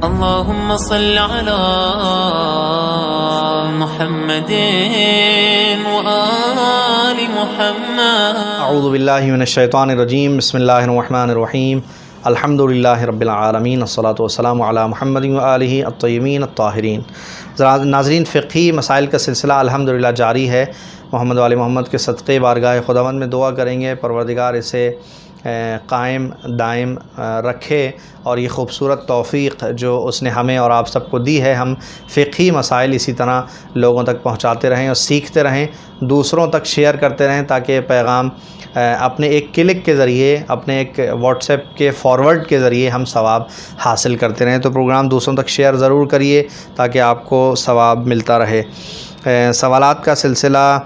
اللهم صل على محمد وآل محمد. اعوذ باللہ من الشیطان الرجیم. بسم اللہ الرحمن الرحیم. الحمد للہ رب العالمین. الصلاۃ والسلام علی محمد وآلہ الطیبین الطاہرین. ناظرین، فقہی مسائل کا سلسلہ الحمدللہ جاری ہے. محمد وآل محمد کے صدقے بارگاہ خداوند میں دعا کریں گے پروردگار اسے قائم دائم رکھے، اور یہ خوبصورت توفیق جو اس نے ہمیں اور آپ سب کو دی ہے، ہم فقہی مسائل اسی طرح لوگوں تک پہنچاتے رہیں اور سیکھتے رہیں، دوسروں تک شیئر کرتے رہیں، تاکہ پیغام اپنے ایک کلک کے ذریعے، اپنے ایک واٹس ایپ کے فارورڈ کے ذریعے ہم ثواب حاصل کرتے رہیں. تو پروگرام دوسروں تک شیئر ضرور کریے تاکہ آپ کو ثواب ملتا رہے. سوالات کا سلسلہ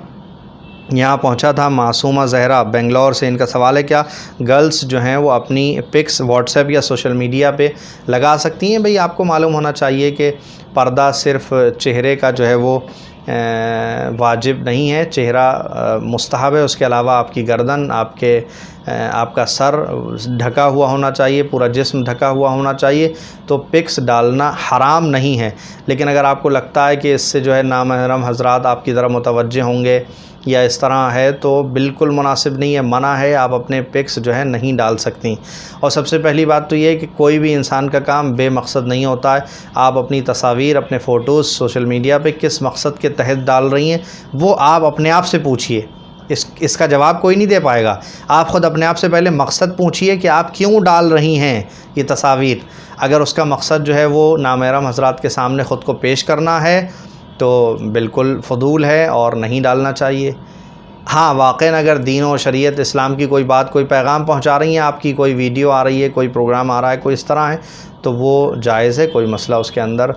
یہاں پہنچا تھا. معصومہ زہرا بنگلور سے، ان کا سوال ہے: کیا گرلز جو ہیں وہ اپنی پکس واٹس ایپ یا سوشل میڈیا پہ لگا سکتی ہیں؟ بھئی، آپ کو معلوم ہونا چاہیے کہ پردہ صرف چہرے کا جو ہے وہ واجب نہیں ہے، چہرہ مستحب ہے. اس کے علاوہ آپ کی گردن، آپ کا سر ڈھکا ہوا ہونا چاہیے، پورا جسم ڈھکا ہوا ہونا چاہیے. تو پکس ڈالنا حرام نہیں ہے، لیکن اگر آپ کو لگتا ہے کہ اس سے جو ہے نامحرم حضرات آپ کی طرف متوجہ ہوں گے یا اس طرح ہے، تو بالکل مناسب نہیں ہے، منع ہے. آپ اپنے پکس جو ہے نہیں ڈال سکتی. اور سب سے پہلی بات تو یہ ہے کہ کوئی بھی انسان کا کام بے مقصد نہیں ہوتا ہے. آپ اپنی تصاویر، اپنے فوٹوز سوشل میڈیا پہ کس مقصد کے تحت ڈال رہی ہیں، وہ آپ اپنے آپ سے پوچھیے. اس کا جواب کوئی نہیں دے پائے گا. آپ خود اپنے آپ سے پہلے مقصد پوچھیے کہ آپ کیوں ڈال رہی ہیں یہ تصاویر. اگر اس کا مقصد جو ہے وہ نامحرم حضرات کے سامنے خود کو پیش کرنا ہے تو بالکل فضول ہے اور نہیں ڈالنا چاہیے. ہاں، واقعاً اگر دین و شریعت اسلام کی کوئی بات، کوئی پیغام پہنچا رہی ہیں آپ کی، کوئی ویڈیو آ رہی ہے، کوئی پروگرام آ رہا ہے، کوئی اس طرح ہے، تو وہ جائز ہے، کوئی مسئلہ اس کے اندر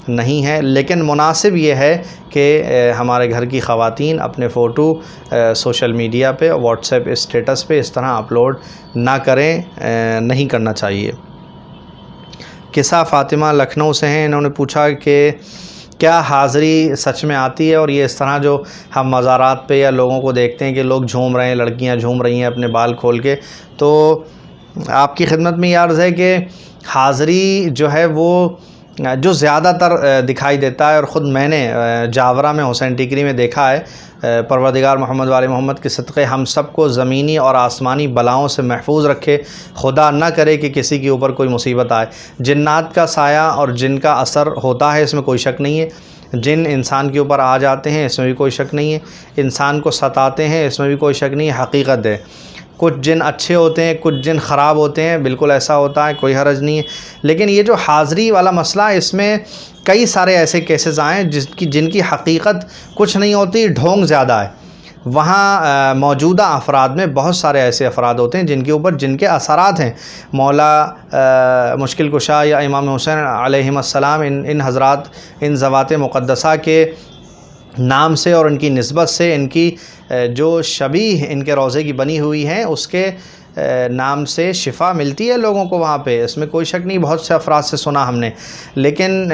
نہیں ہے. لیکن مناسب یہ ہے کہ ہمارے گھر کی خواتین اپنے فوٹو سوشل میڈیا پہ، واٹس ایپ اسٹیٹس پہ اس طرح اپلوڈ نہ کریں، نہیں کرنا چاہیے. قصہ فاطمہ لکھنؤ سے ہیں. انہوں نے پوچھا کہ کیا حاضری سچ میں آتی ہے؟ اور یہ اس طرح جو ہم مزارات پہ یا لوگوں کو دیکھتے ہیں کہ لوگ جھوم رہے ہیں، لڑکیاں جھوم رہی ہیں اپنے بال کھول کے، تو آپ کی خدمت میں یہ عرض ہے کہ حاضری جو ہے وہ جو زیادہ تر دکھائی دیتا ہے، اور خود میں نے جاورا میں حسین ٹیکری میں دیکھا ہے. پروردگار محمد وآل محمد کے صدقے ہم سب کو زمینی اور آسمانی بلاؤں سے محفوظ رکھے. خدا نہ کرے کہ کسی کے اوپر کوئی مصیبت آئے. جنات کا سایہ اور جن کا اثر ہوتا ہے، اس میں کوئی شک نہیں ہے. جن انسان کے اوپر آ جاتے ہیں، اس میں بھی کوئی شک نہیں ہے. انسان کو ستاتے ہیں، اس میں بھی کوئی شک نہیں ہے. حقیقت ہے، کچھ جن اچھے ہوتے ہیں، کچھ جن خراب ہوتے ہیں، بالکل ایسا ہوتا ہے، کوئی حرج نہیں ہے. لیکن یہ جو حاضری والا مسئلہ ہے، اس میں کئی سارے ایسے کیسز آئے ہیں جن کی حقیقت کچھ نہیں ہوتی، ڈھونگ زیادہ ہے. وہاں موجودہ افراد میں بہت سارے ایسے افراد ہوتے ہیں جن کے اثرات ہیں. مولا مشکل کشا یا امام حسین علیہ السلام، ان حضرات، ان ذوات مقدسہ کے نام سے اور ان کی نسبت سے، ان کی جو شبیہ ان کے روضے کی بنی ہوئی ہیں، اس کے نام سے شفا ملتی ہے لوگوں کو وہاں پہ. اس میں کوئی شک نہیں، بہت سے افراد سے سنا ہم نے. لیکن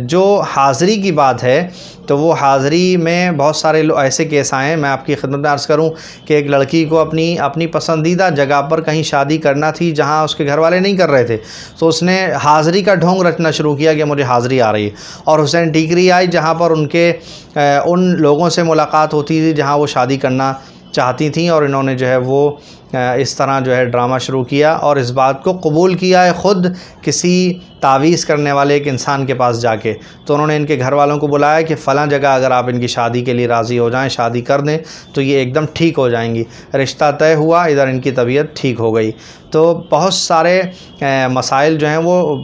جو حاضری کی بات ہے، تو وہ حاضری میں بہت سارے ایسے کیس آئے ہیں. میں آپ کی خدمت میں عرض کروں کہ ایک لڑکی کو اپنی پسندیدہ جگہ پر کہیں شادی کرنا تھی جہاں اس کے گھر والے نہیں کر رہے تھے، تو اس نے حاضری کا ڈھونگ رچنا شروع کیا کہ مجھے حاضری آ رہی ہے. اور حسین ٹیکری آئی جہاں پر ان لوگوں سے ملاقات ہوتی تھی جہاں وہ شادی کرنا چاہتی تھیں، اور انہوں نے جو ہے وہ اس طرح جو ہے ڈرامہ شروع کیا اور اس بات کو قبول کیا ہے خود کسی تعویذ کرنے والے ایک انسان کے پاس جا کے. تو انہوں نے ان کے گھر والوں کو بلایا کہ فلاں جگہ اگر آپ ان کی شادی کے لیے راضی ہو جائیں، شادی کر دیں، تو یہ ایک دم ٹھیک ہو جائیں گی. رشتہ طے ہوا، ادھر ان کی طبیعت ٹھیک ہو گئی. تو بہت سارے مسائل جو ہیں وہ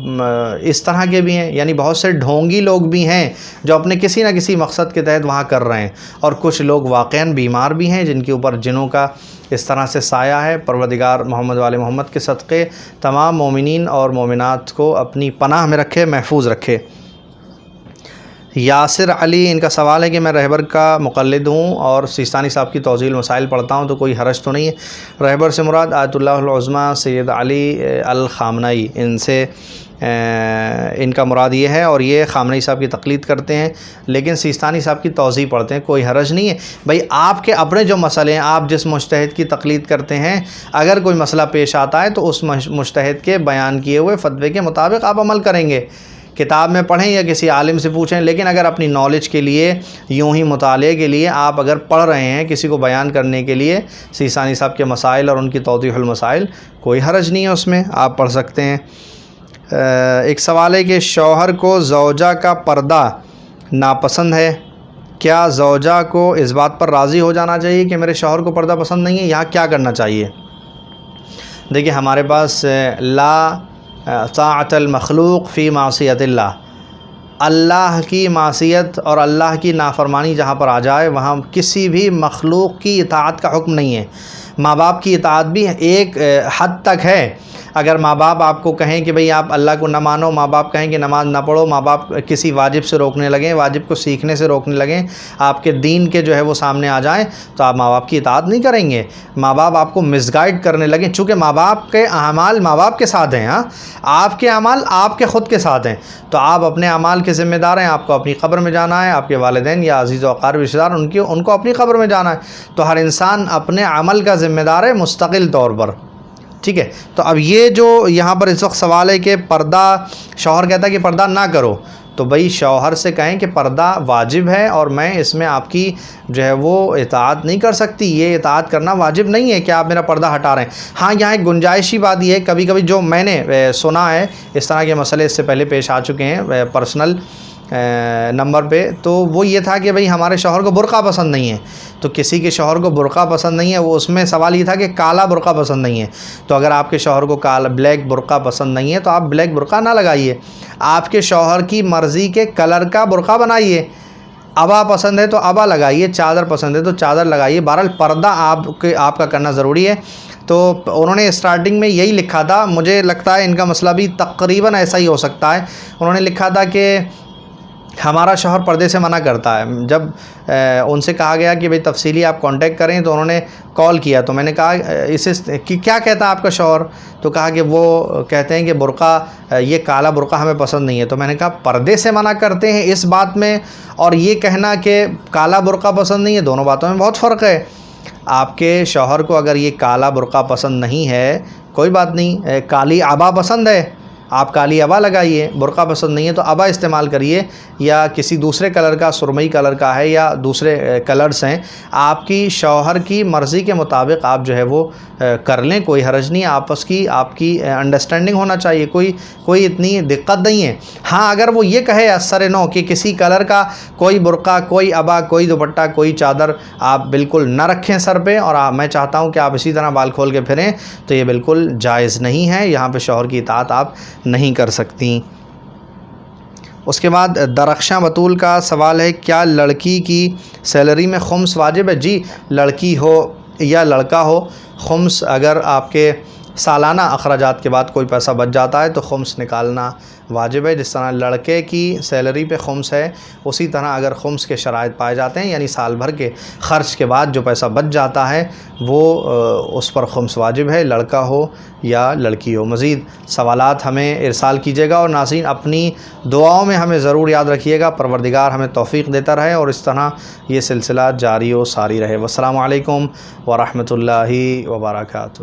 اس طرح کے بھی ہیں، یعنی بہت سے ڈھونگی لوگ بھی ہیں جو اپنے کسی نہ کسی مقصد کے تحت وہاں کر رہے ہیں. اور کچھ لوگ واقعاً بیمار بھی ہیں جن کے اوپر جنوں کا اس طرح سے سایہ ہے. پروردگار محمد وآل محمد کے صدقے تمام مومنین اور مومنات کو اپنی پناہ میں رکھے، محفوظ رکھے. یاسر علی، ان کا سوال ہے کہ میں رہبر کا مقلد ہوں اور سیستانی صاحب کی توضیح المسائل پڑھتا ہوں، تو کوئی حرج تو نہیں ہے؟ رہبر سے مراد آیت اللہ العظمیٰ سید علی الخامنئی، ان کا مراد یہ ہے، اور یہ خامنئی صاحب کی تقلید کرتے ہیں لیکن سیستانی صاحب کی توضیح پڑھتے ہیں. کوئی حرج نہیں ہے. بھائی، آپ کے اپنے جو مسئلے ہیں، آپ جس مجتہد کی تقلید کرتے ہیں، اگر کوئی مسئلہ پیش آتا ہے تو اس مجتہد کے بیان کیے ہوئے فتوے کے مطابق آپ عمل کریں گے. کتاب میں پڑھیں یا کسی عالم سے پوچھیں، لیکن اگر اپنی نالج کے لیے، یوں ہی مطالعے کے لیے آپ اگر پڑھ رہے ہیں کسی کو بیان کرنے کے لیے سیستانی صاحب کے مسائل اور ان کی توضیح المسائل، کوئی حرج نہیں ہے اس میں، آپ پڑھ سکتے ہیں۔ ایک سوال ہے کہ شوہر کو زوجہ کا پردہ ناپسند ہے، کیا زوجہ کو اس بات پر راضی ہو جانا چاہیے کہ میرے شوہر کو پردہ پسند نہیں ہے، یہاں کیا کرنا چاہیے؟ دیکھیں ہمارے پاس لا طاعت المخلوق فی معصیت اللہ، اللہ کی معصیت اور اللہ کی نافرمانی جہاں پر آ جائے وہاں کسی بھی مخلوق کی اطاعت کا حکم نہیں ہے۔ ماں باپ کی اطاعت بھی ایک حد تک ہے۔ اگر ماں باپ آپ کو کہیں کہ بھئی آپ اللہ کو نہ مانو، ماں باپ کہیں کہ نماز نہ پڑھو، ماں باپ کسی واجب سے روکنے لگیں، واجب کو سیکھنے سے روکنے لگیں، آپ کے دین کے جو ہے وہ سامنے آ جائیں، تو آپ ماں باپ کی اطاعت نہیں کریں گے۔ ماں باپ آپ کو مس گائیڈ کرنے لگیں، چونکہ ماں باپ کے اعمال ماں باپ کے ساتھ ہیں، ہاں آپ کے اعمال آپ کے خود کے ساتھ ہیں، تو آپ اپنے اعمال کے ذمہ دار ہیں۔ آپ کو اپنی قبر میں جانا ہے، آپ کے والدین یا عزیز و اقارب رشتہ دار ان کو اپنی قبر میں جانا ہے، تو ہر انسان اپنے عمل کا ذمہ دار ہے مستقل طور پر، ٹھیک ہے۔ تو اب یہ جو یہاں پر اس وقت سوال ہے کہ پردہ، شوہر کہتا ہے کہ پردہ نہ کرو، تو بھئی شوہر سے کہیں کہ پردہ واجب ہے اور میں اس میں آپ کی جو ہے وہ اطاعت نہیں کر سکتی، یہ اطاعت کرنا واجب نہیں ہے کہ آپ میرا پردہ ہٹا رہے ہیں۔ ہاں یہاں ایک گنجائشی بات یہ ہے، کبھی کبھی جو میں نے سنا ہے، اس طرح کے مسئلے اس سے پہلے پیش آ چکے ہیں پرسنل نمبر پہ، تو وہ یہ تھا کہ بھئی ہمارے شوہر کو برقع پسند نہیں ہے، تو کسی کے شوہر کو برقع پسند نہیں ہے، وہ اس میں سوال یہ تھا کہ کالا برقع پسند نہیں ہے، تو اگر آپ کے شوہر کو کالا بلیک برقع پسند نہیں ہے تو آپ بلیک برقع نہ لگائیے، آپ کے شوہر کی مرضی کے کلر کا برقع بنائیے، عبا پسند ہے تو عبا لگائیے، چادر پسند ہے تو چادر لگائیے، بہرحال پردہ آپ کا کرنا ضروری ہے۔ تو انہوں نے اسٹارٹنگ میں یہی لکھا تھا، مجھے لگتا ہے ان کا مسئلہ بھی تقریباً ایسا ہی ہو سکتا ہے، انہوں نے لکھا تھا کہ ہمارا شوہر پردے سے منع کرتا ہے۔ جب ان سے کہا گیا کہ بھئی تفصیلی آپ کانٹیکٹ کریں، تو انہوں نے کال کیا، تو میں نے کہا اسے کیا کہتا ہے آپ کا شوہر، تو کہا کہ وہ کہتے ہیں کہ برقع، یہ کالا برقع ہمیں پسند نہیں ہے، تو میں نے کہا پردے سے منع کرتے ہیں اس بات میں، اور یہ کہنا کہ کالا برقع پسند نہیں ہے، دونوں باتوں میں بہت فرق ہے۔ آپ کے شوہر کو اگر یہ کالا برقع پسند نہیں ہے، کوئی بات نہیں، کالی عبا پسند ہے، آپ کالی عبا لگائیے، برقع پسند نہیں ہے تو عبا استعمال کریے، یا کسی دوسرے کلر کا، سرمئی کلر کا ہے یا دوسرے کلرز ہیں، آپ کی شوہر کی مرضی کے مطابق آپ جو ہے وہ کر لیں، کوئی حرج نہیں، آپس کی آپ کی انڈرسٹینڈنگ ہونا چاہیے، کوئی اتنی دقت نہیں ہے۔ ہاں اگر وہ یہ کہے اثر نو کہ کسی کلر کا کوئی برقع، کوئی عبا، کوئی دوپٹہ، کوئی چادر آپ بالکل نہ رکھیں سر پہ، اور میں چاہتا ہوں کہ آپ اسی طرح بال کھول کے پھریں، تو یہ بالکل جائز نہیں ہے، یہاں پہ شوہر کی اطاعت آپ نہیں کر سکتی۔ اس کے بعد درخشاں بطول کا سوال ہے، کیا لڑکی کی سیلری میں خمس واجب ہے؟ جی، لڑکی ہو یا لڑکا ہو، خمس اگر آپ کے سالانہ اخراجات کے بعد کوئی پیسہ بچ جاتا ہے تو خمس نکالنا واجب ہے۔ جس طرح لڑکے کی سیلری پہ خمس ہے، اسی طرح اگر خمس کے شرائط پائے جاتے ہیں، یعنی سال بھر کے خرچ کے بعد جو پیسہ بچ جاتا ہے وہ اس پر خمس واجب ہے، لڑکا ہو یا لڑکی ہو۔ مزید سوالات ہمیں ارسال کیجیے گا، اور ناظرین اپنی دعاؤں میں ہمیں ضرور یاد رکھیے گا، پروردگار ہمیں توفیق دیتا رہے اور اس طرح یہ سلسلہ جاری و ساری رہے۔ والسلام علیکم ورحمۃ اللہ وبرکاتہ۔